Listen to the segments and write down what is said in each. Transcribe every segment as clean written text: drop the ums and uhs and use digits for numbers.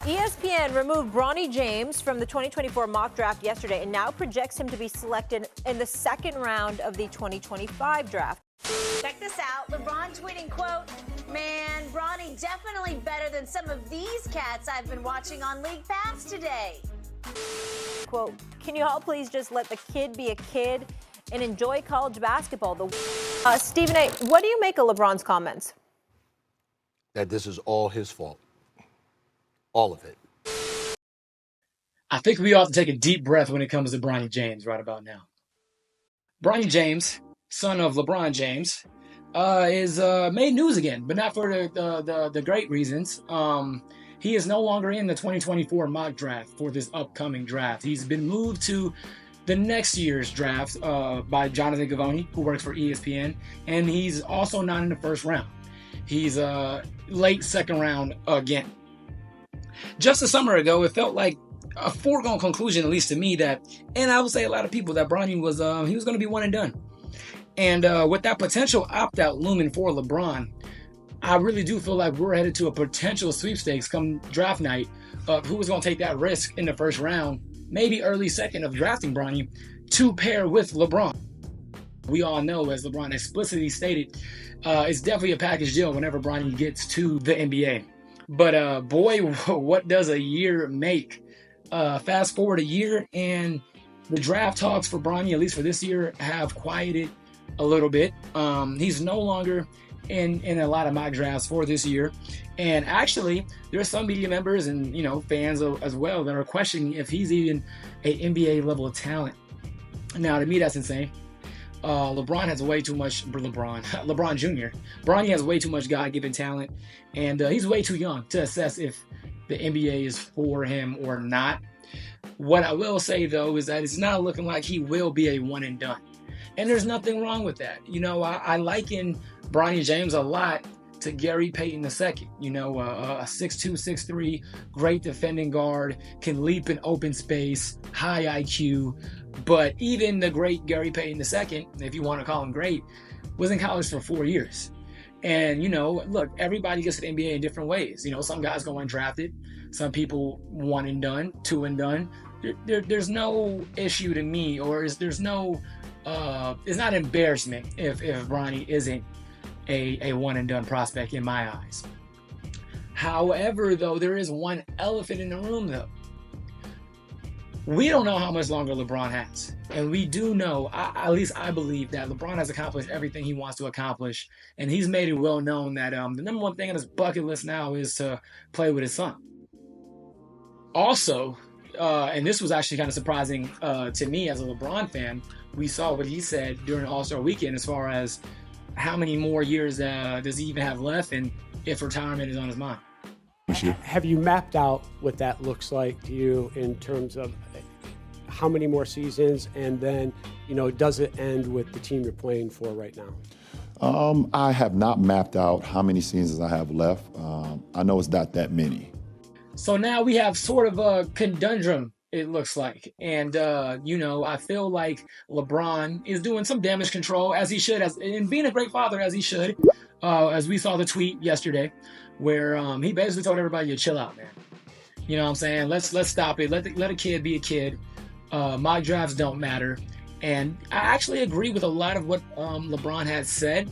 ESPN removed Bronny James from the 2024 mock draft yesterday and now projects him to be selected in the second round of the 2025 draft. Check this out. LeBron tweeting, quote, "Man, Bronny definitely better than some of these cats I've been watching on League Pass today." Quote, "Can you all please just let the kid be a kid and enjoy college basketball?" Stephen A., what do you make of LeBron's comments? That this is all his fault. All of it. I think we ought to take a deep breath when it comes to Bronny James right about now. Bronny James, son of LeBron James, is made news again, but not for the great reasons. He is no longer in the 2024 mock draft for this upcoming draft. He's been moved to the next year's draft by Jonathan Givony, who works for ESPN, and he's also not in the first round. He's late second round again. Just a summer ago, it felt like a foregone conclusion, at least to me, that, and I would say a lot of people, that Bronny was he was going to be one and done. And with that potential opt-out looming for LeBron, I really do feel like we're headed to a potential sweepstakes come draft night of who is going to take that risk in the first round, maybe early second, of drafting Bronny to pair with LeBron. We all know, as LeBron explicitly stated, it's definitely a package deal whenever Bronny gets to the NBA. But boy, what does a year make? Fast forward a year, and the draft talks for Bronny, at least for this year, have quieted a little bit. He's no longer in a lot of mock drafts for this year. And actually, there are some media members and fans as well that are questioning if he's even an NBA level of talent. Now, to me, that's insane. LeBron has way too much. LeBron Jr. Bronny has way too much God-given talent, and he's way too young to assess if the NBA is for him or not. What I will say, though, is that it's not looking like he will be a one and done, and there's nothing wrong with that. I liken Bronny James a lot to Gary Payton II. A 6'2", 6'3", great defending guard, can leap in open space, high IQ. But even the great Gary Payton II, if you want to call him great, was in college for 4 years. And, look, everybody gets to the NBA in different ways. Some guys go undrafted. Some people one and done, two and done. There's no issue to me, or it's not embarrassment if Bronny isn't a one and done prospect in my eyes. However, though, there is one elephant in the room, though. We don't know how much longer LeBron has. And we do know, at least I believe, that LeBron has accomplished everything he wants to accomplish. And he's made it well known that the number one thing on his bucket list now is to play with his son. Also, and this was actually kind of surprising to me as a LeBron fan, we saw what he said during All-Star Weekend as far as how many more years does he even have left and if retirement is on his mind. Have you mapped out what that looks like to you in terms of how many more seasons, and then, does it end with the team you're playing for right now? I have not mapped out how many seasons I have left. I know it's not that many. So now we have sort of a conundrum, it looks like. And, I feel like LeBron is doing some damage control, as he should, and being a great father, as he should, as we saw the tweet yesterday, where he basically told everybody to chill out, man. You know what I'm saying? Let's stop it. Let a kid be a kid. Mock drafts don't matter. And I actually agree with a lot of what LeBron had said,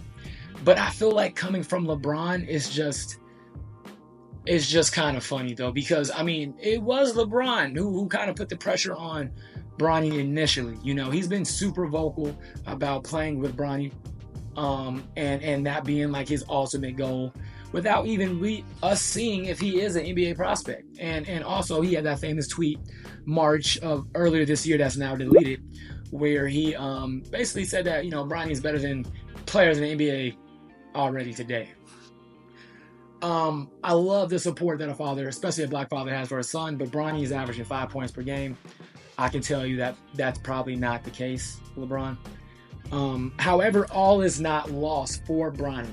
but I feel like coming from LeBron is just kind of funny, though, because it was LeBron who kind of put the pressure on Bronny initially. He's been super vocal about playing with Bronny, and that being like his ultimate goal, without even us seeing if he is an NBA prospect. And also he had that famous tweet March of earlier this year that's now deleted, where he basically said that Bronny is better than players in the NBA already today. I love the support that a father, especially a black father, has for his son, but Bronny is averaging 5 points per game. I can tell you that that's probably not the case, LeBron. However, all is not lost for Bronny,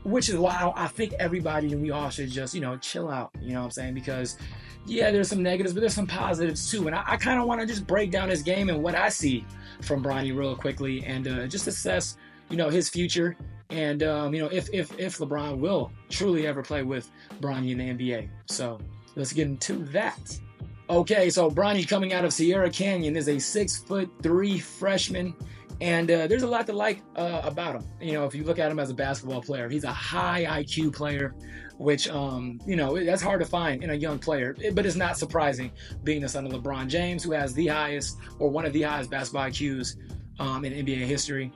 which is why I think everybody and we all should just, chill out, you know what I'm saying? Because, yeah, there's some negatives, but there's some positives too. And I kind of want to just break down his game and what I see from Bronny real quickly and just assess, his future. And, if LeBron will truly ever play with Bronny in the NBA. So let's get into that. Okay, so Bronny, coming out of Sierra Canyon, is a 6'3" freshman, and there's a lot to like about him. You know, if you look at him as a basketball player, he's a high IQ player, which you know, that's hard to find in a young player. But it's not surprising, being the son of LeBron James, who has the highest, or one of the highest, basketball IQs in NBA history.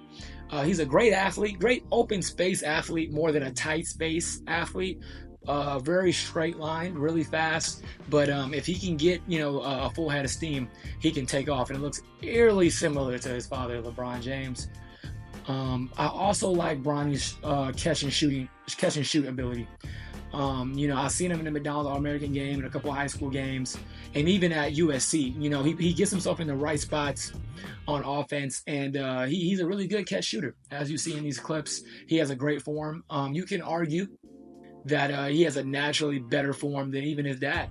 He's a great athlete, great open space athlete, more than a tight space athlete. Very straight line, really fast. But if he can get, you know, a full head of steam, he can take off. And it looks eerily similar to his father, LeBron James. I also like Bronny's catch and shoot ability. You know, I've seen him in the McDonald's All-American game and a couple of high school games, and even at USC. You know, he gets himself in the right spots on offense, and he's a really good catch shooter. As you see in these clips, he has a great form. You can argue that he has a naturally better form than even his dad.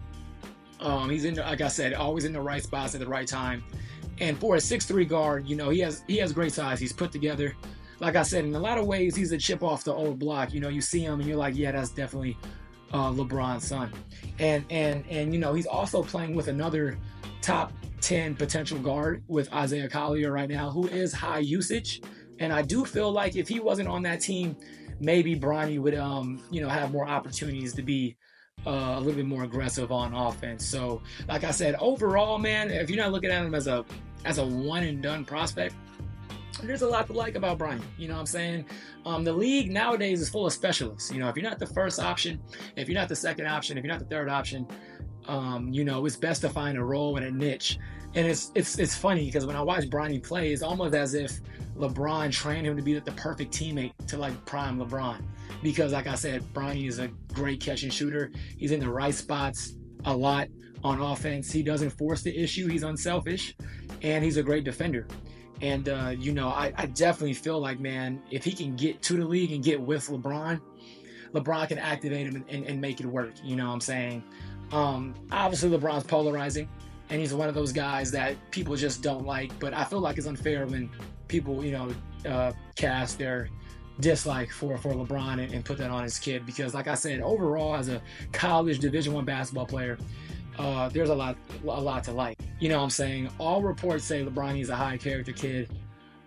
He's in, like I said, always in the right spots at the right time. And for a 6'3" guard, you know, he has great size. He's put together. Like I said, in a lot of ways, he's a chip off the old block. You know, you see him and you're like, yeah, that's definitely LeBron's son. And you know, he's also playing with another top 10 potential guard with Isaiah Collier right now, who is high usage. And I do feel like if he wasn't on that team, maybe Bronny would, you know, have more opportunities to be a little bit more aggressive on offense. So, like I said, overall, man, if you're not looking at him as a one and done prospect, there's a lot to like about Bronny. You know what I'm saying? The league nowadays is full of specialists. You know, if you're not the first option, if you're not the second option, if you're not the third option, you know, it's best to find a role and a niche. And it's funny because when I watch Bronny play, it's almost as if LeBron trained him to be the perfect teammate to like prime LeBron. Because like I said, Bronny is a great catch and shooter. He's in the right spots a lot on offense. He doesn't force the issue. He's unselfish, and he's a great defender. And you know, I definitely feel like, man, if he can get to the league and get with LeBron can activate him and make it work. You know what I'm saying? Obviously, LeBron's polarizing, and he's one of those guys that people just don't like. But I feel like it's unfair when people, you know, cast their dislike for LeBron and put that on his kid. Because, like I said, overall, as a college Division I basketball player, there's a lot to like. You know what I'm saying? All reports say LeBron is a high character kid.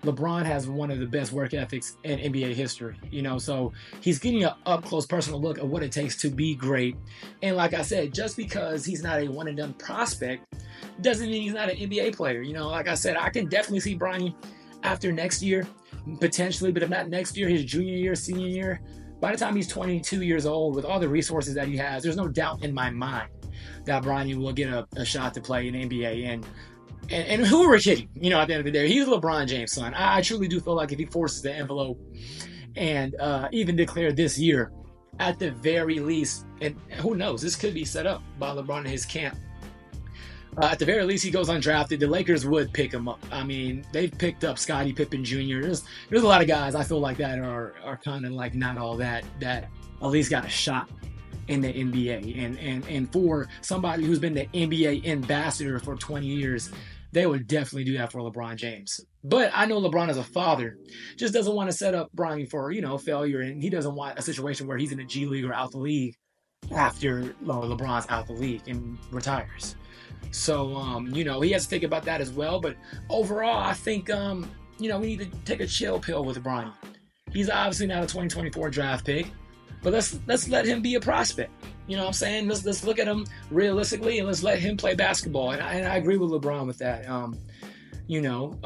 LeBron has one of the best work ethics in NBA history, you know, so he's getting an up-close personal look at what it takes to be great. And like I said, just because he's not a one-and-done prospect doesn't mean he's not an NBA player. You know, like I said, I can definitely see Bronny after next year, potentially, but if not next year, his junior year, senior year, by the time he's 22 years old, with all the resources that he has, there's no doubt in my mind that Bronny will get a shot to play in the NBA. And who are we kidding? You know, at the end of the day, he's LeBron James' son. I truly do feel like if he forces the envelope and even declare this year, at the very least, and who knows, this could be set up by LeBron and his camp. At the very least, he goes undrafted. The Lakers would pick him up. I mean, they've picked up Scottie Pippen Jr. There's a lot of guys I feel like that are kind of like not all that at least got a shot in the NBA. And for somebody who's been the NBA ambassador for 20 years, they would definitely do that for LeBron James. But I know LeBron as a father just doesn't want to set up Bronny for, you know, failure. And he doesn't want a situation where he's in the G League or out the league after LeBron's out the league and retires. So, you know, he has to think about that as well. But overall, I think, you know, we need to take a chill pill with Bronny. He's obviously not a 2024 draft pick, but let's let him be a prospect. You know what I'm saying? Let's look at him realistically and let's let him play basketball. And I agree with LeBron with that. You know,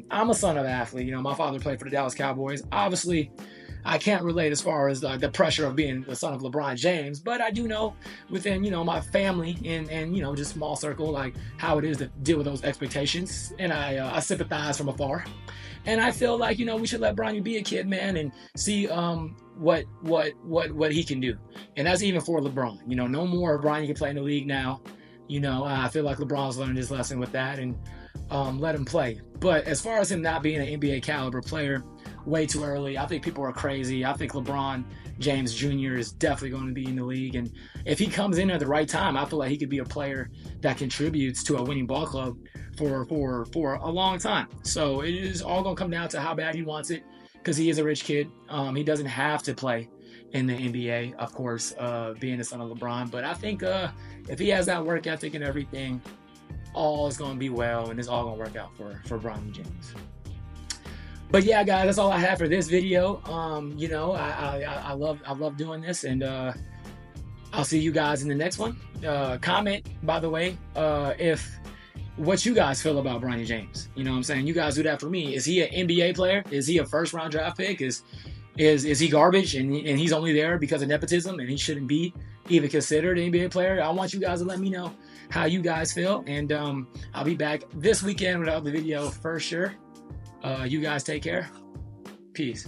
I'm a son of an athlete. You know, my father played for the Dallas Cowboys. Obviously, I can't relate as far as the pressure of being the son of LeBron James, but I do know within, you know, my family and you know, just small circle, like how it is to deal with those expectations. And I sympathize from afar. And I feel like, you know, we should let Bronny be a kid, man, and see what he can do. And that's even for LeBron. You know, no more Bronny can play in the league now. You know, I feel like LeBron's learned his lesson with that, and let him play. But as far as him not being an NBA caliber player, way too early. I think people are crazy. I think LeBron James Jr. is definitely going to be in the league. And if he comes in at the right time, I feel like he could be a player that contributes to a winning ball club for a long time. So it is all going to come down to how bad he wants it, because he is a rich kid. He doesn't have to play in the NBA, of course, being the son of LeBron. But I think if he has that work ethic and everything, all is going to be well, and it's all going to work out for Bronny James. But yeah, guys, that's all I have for this video. You know, I love doing this, and I'll see you guys in the next one. Comment, by the way, if what you guys feel about Bronny James. You know what I'm saying? You guys do that for me. Is he an NBA player? Is he a first-round draft pick? Is he garbage and he's only there because of nepotism and he shouldn't be even considered an NBA player? I want you guys to let me know how you guys feel, and I'll be back this weekend with another video for sure. You guys take care. Peace.